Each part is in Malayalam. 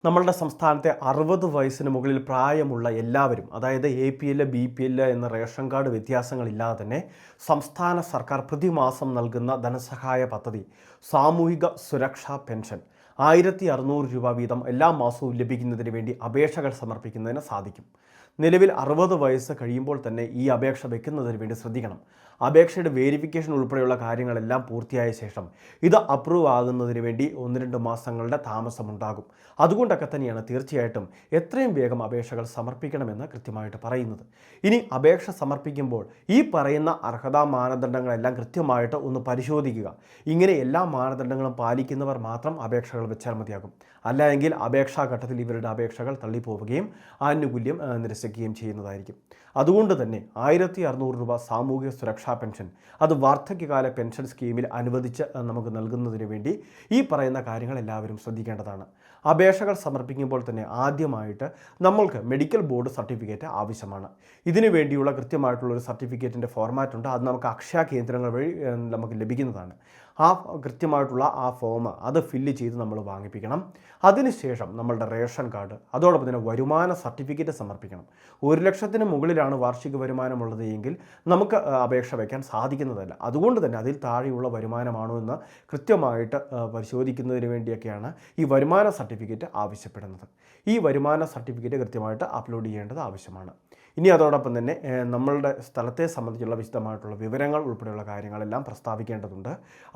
നമ്മളുടെ സംസ്ഥാനത്തെ 60 വയസ്സിന് മുകളിൽ പ്രായമുള്ള എല്ലാവരും, അതായത് APL, BPL എന്ന റേഷൻ കാർഡ് വ്യത്യാസങ്ങളില്ലാതെ തന്നെ സംസ്ഥാന സർക്കാർ പ്രതിമാസം നൽകുന്ന ധനസഹായ പദ്ധതി സാമൂഹിക സുരക്ഷാ പെൻഷൻ 1600 രൂപ വീതം എല്ലാ മാസവും ലഭിക്കുന്നതിന് വേണ്ടി അപേക്ഷകൾ സമർപ്പിക്കുന്നതിന് സാധിക്കും. നിലവിൽ 60 വയസ്സ് കഴിയുമ്പോൾ തന്നെ ഈ അപേക്ഷ വെക്കുന്നതിന് വേണ്ടി ശ്രദ്ധിക്കണം. അപേക്ഷയുടെ വേരിഫിക്കേഷൻ ഉൾപ്പെടെയുള്ള കാര്യങ്ങളെല്ലാം പൂർത്തിയായ ശേഷം ഇത് അപ്രൂവ് ആകുന്നതിന് വേണ്ടി 1-2 മാസങ്ങളുടെ താമസമുണ്ടാകും. അതുകൊണ്ടൊക്കെ തന്നെയാണ് തീർച്ചയായിട്ടും എത്രയും വേഗം അപേക്ഷകൾ സമർപ്പിക്കണമെന്ന് കൃത്യമായിട്ട് പറയുന്നത്. ഇനി അപേക്ഷ സമർപ്പിക്കുമ്പോൾ ഈ പറയുന്ന അർഹതാ മാനദണ്ഡങ്ങളെല്ലാം കൃത്യമായിട്ട് ഒന്ന് പരിശോധിക്കുക. ഇങ്ങനെ എല്ലാ മാനദണ്ഡങ്ങളും പാലിക്കുന്നവർ മാത്രം അപേക്ഷകൾ വെച്ചാൽ മതിയാകും. അല്ല എങ്കിൽ അപേക്ഷാഘട്ടത്തിൽ ഇവരുടെ അപേക്ഷകൾ തള്ളിപ്പോവുകയും ആനുകൂല്യം നിരസിക്കുകയും ചെയ്യുന്നതായിരിക്കും. അതുകൊണ്ട് തന്നെ 1600 രൂപ സാമൂഹിക സുരക്ഷാ പെൻഷൻ അത് വാർദ്ധക്യകാല പെൻഷൻ സ്കീമിൽ അനുവദിച്ച് നമുക്ക് നൽകുന്നതിന് വേണ്ടി ഈ പറയുന്ന കാര്യങ്ങൾ എല്ലാവരും ശ്രദ്ധിക്കേണ്ടതാണ്. അപേക്ഷകൾ സമർപ്പിക്കുമ്പോൾ തന്നെ ആദ്യമായിട്ട് നമ്മൾക്ക് മെഡിക്കൽ ബോർഡ് സർട്ടിഫിക്കറ്റ് ആവശ്യമാണ്. ഇതിനു വേണ്ടിയുള്ള കൃത്യമായിട്ടുള്ളൊരു സർട്ടിഫിക്കറ്റിൻ്റെ ഫോർമാറ്റ് ഉണ്ട്. അത് നമുക്ക് അക്ഷയ കേന്ദ്രങ്ങൾ വഴി നമുക്ക് ലഭിക്കുന്നതാണ്. കൃത്യമായിട്ടുള്ള ആ ഫോം അത് ഫില്ല് ചെയ്ത് നമ്മൾ വാങ്ങിപ്പിക്കണം. അതിനുശേഷം നമ്മളുടെ റേഷൻ കാർഡ്, അതോടൊപ്പം തന്നെ വരുമാന സർട്ടിഫിക്കറ്റ് സമർപ്പിക്കണം. 1 ലക്ഷത്തിന് മുകളിലാണ് വാർഷിക വരുമാനമുള്ളത് എങ്കിൽ നമുക്ക് അപേക്ഷ വയ്ക്കാൻ സാധിക്കുന്നതല്ല. അതുകൊണ്ട് തന്നെ അതിൽ താഴെയുള്ള വരുമാനമാണോ എന്ന് കൃത്യമായിട്ട് പരിശോധിക്കുന്നതിന് വേണ്ടിയൊക്കെയാണ് ഈ വരുമാന സർട്ടിഫിക്കറ്റ് ആവശ്യപ്പെടുന്നത്. ഈ വരുമാന സർട്ടിഫിക്കറ്റ് കൃത്യമായിട്ട് അപ്ലോഡ് ചെയ്യേണ്ടത് ആവശ്യമാണ്. ഇനി അതോടൊപ്പം തന്നെ നമ്മളുടെ സ്ഥലത്തെ സംബന്ധിച്ചുള്ള വിശദമായിട്ടുള്ള വിവരങ്ങൾ ഉൾപ്പെടെയുള്ള കാര്യങ്ങളെല്ലാം പ്രസ്താവിക്കേണ്ടതുണ്ട്.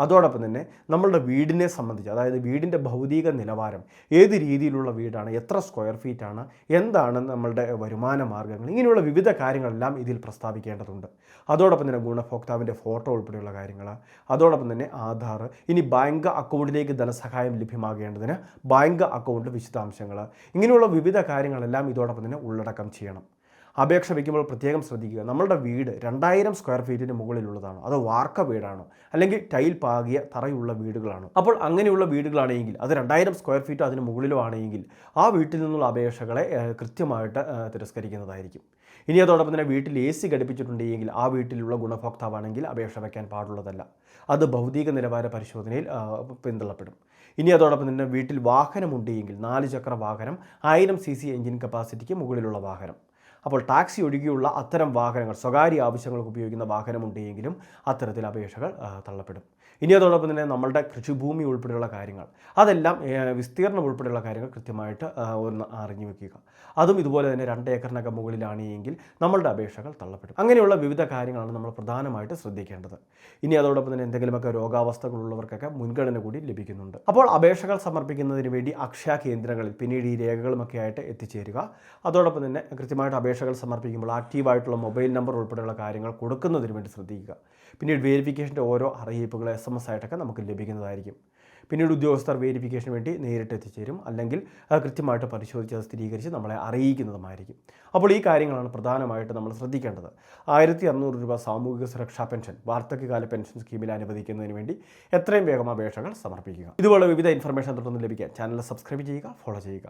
അതോടൊപ്പം തന്നെ നമ്മളുടെ വീടിനെ സംബന്ധിച്ച്, അതായത് വീടിൻ്റെ ഭൗതിക നിലവാരം, ഏത് രീതിയിലുള്ള വീടാണ്, എത്ര സ്ക്വയർ ഫീറ്റാണ്, എന്താണ് നമ്മളുടെ വരുമാന മാർഗ്ഗങ്ങൾ, ഇങ്ങനെയുള്ള വിവിധ കാര്യങ്ങളെല്ലാം ഇതിൽ പ്രസ്താവിക്കേണ്ടതുണ്ട്. അതോടൊപ്പം തന്നെ ഗുണഭോക്താവിൻ്റെ ഫോട്ടോ ഉൾപ്പെടെയുള്ള കാര്യങ്ങൾ, അതോടൊപ്പം തന്നെ ആധാർ, ഇനി ബാങ്ക് അക്കൗണ്ടിലേക്ക് ധനസഹായം ലഭ്യമാകേണ്ടതിന് ബാങ്ക് അക്കൗണ്ട് വിശദാംശങ്ങൾ, ഇങ്ങനെയുള്ള വിവിധ കാര്യങ്ങളെല്ലാം ഇതോടൊപ്പം തന്നെ ഉള്ളടക്കം ചെയ്യണം. അപേക്ഷ വയ്ക്കുമ്പോൾ പ്രത്യേകം ശ്രദ്ധിക്കുക. നമ്മളുടെ വീട് 2000 സ്ക്വയർ ഫീറ്റിന് മുകളിലുള്ളതാണോ, അതോ വാർക്ക വീടാണോ, അല്ലെങ്കിൽ ടൈൽ പാകിയ തറയുള്ള വീടുകളാണോ? അപ്പോൾ അങ്ങനെയുള്ള വീടുകളാണെങ്കിൽ, അത് 2000 സ്ക്വയർ ഫീറ്റോ അതിന് മുകളിലോ ആണെങ്കിൽ ആ വീട്ടിൽ നിന്നുള്ള അപേക്ഷകളെ കൃത്യമായിട്ട് തിരസ്കരിക്കുന്നതായിരിക്കും. ഇനി അതോടൊപ്പം തന്നെ വീട്ടിൽ AC ഘടിപ്പിച്ചിട്ടുണ്ടെങ്കിൽ ആ വീട്ടിലുള്ള ഗുണഭോക്താവാണെങ്കിൽ അപേക്ഷ വയ്ക്കാൻ പാടുള്ളതല്ല. അത് ഭൗതിക നിലവാര പരിശോധനയിൽ പിന്തള്ളപ്പെടും. ഇനി അതോടൊപ്പം തന്നെ വീട്ടിൽ വാഹനമുണ്ടെങ്കിൽ 4 ചക്ര വാഹനം, 1000 cc എഞ്ചിൻ കപ്പാസിറ്റിക്ക് മുകളിലുള്ള വാഹനം. അപ്പോൾ ടാക്സി ഒഴികെയുള്ള അത്തരം വാഹനങ്ങൾ, സ്വകാര്യ ആവശ്യങ്ങൾക്ക് ഉപയോഗിക്കുന്ന വാഹനമുണ്ടെങ്കിലും അത്തരത്തിൽ അപേക്ഷകൾ തള്ളപ്പെടും. ഇനി അതോടൊപ്പം തന്നെ നമ്മളുടെ കൃഷിഭൂമി ഉൾപ്പെടെയുള്ള കാര്യങ്ങൾ, അതെല്ലാം വിസ്തീർണം ഉൾപ്പെടെയുള്ള കാര്യങ്ങൾ കൃത്യമായിട്ട് ഒന്ന് അറിഞ്ഞു വെക്കുക. അതും ഇതുപോലെ തന്നെ 2 ഏക്കറിനൊക്കെ മുകളിലാണ് എങ്കിൽ നമ്മളുടെ അപേക്ഷകൾ തള്ളപ്പെടും. അങ്ങനെയുള്ള വിവിധ കാര്യങ്ങളാണ് നമ്മൾ പ്രധാനമായിട്ട് ശ്രദ്ധിക്കേണ്ടത്. ഇനി അതോടൊപ്പം തന്നെ എന്തെങ്കിലുമൊക്കെ രോഗാവസ്ഥകളുള്ളവർക്കൊക്കെ മുൻഗണന കൂടി ലഭിക്കുന്നുണ്ട്. അപ്പോൾ അപേക്ഷകൾ സമർപ്പിക്കുന്നതിന് വേണ്ടി അക്ഷയ കേന്ദ്രങ്ങളിൽ പിന്നീട് ഈ രേഖകളുമൊക്കെ ആയിട്ട് എത്തിച്ചേരുക. അതോടൊപ്പം തന്നെ കൃത്യമായിട്ട് അപേക്ഷകൾ സമർപ്പിക്കുമ്പോൾ ആക്റ്റീവായിട്ടുള്ള മൊബൈൽ നമ്പർ ഉൾപ്പെടെയുള്ള കാര്യങ്ങൾ കൊടുക്കുന്നതിന് വേണ്ടി ശ്രദ്ധിക്കുക. പിന്നീട് വേരിഫിക്കേഷൻ്റെ ഓരോ അറിയിപ്പുകൾ SMS ആയിട്ടൊക്കെ നമുക്ക് ലഭിക്കുന്നതായിരിക്കും. പിന്നീട് ഉദ്യോഗസ്ഥർ വേരിഫിക്കേഷന് വേണ്ടി നേരിട്ട് എത്തിച്ചേരും, അല്ലെങ്കിൽ കൃത്യമായിട്ട് പരിശോധിച്ച് അത് സ്ഥിരീകരിച്ച് നമ്മളെ അറിയിക്കുന്നതുമായിരിക്കും. അപ്പോൾ ഈ കാര്യങ്ങളാണ് പ്രധാനമായിട്ട് നമ്മൾ ശ്രദ്ധിക്കേണ്ടത്. 1600 രൂപ സാമൂഹിക സുരക്ഷാ പെൻഷൻ വാർദ്ധക്യകാല പെൻഷൻ സ്കീമിൽ അനുവദിക്കുന്നതിന് വേണ്ടി എത്രയും വേഗം അപേക്ഷകൾ സമർപ്പിക്കുക. ഇതുപോലെ വിവിധ ഇൻഫർമേഷൻ തുടർന്ന് ലഭിക്കാൻ ചാനൽ സബ്സ്ക്രൈബ് ചെയ്യുക, ഫോളോ ചെയ്യുക.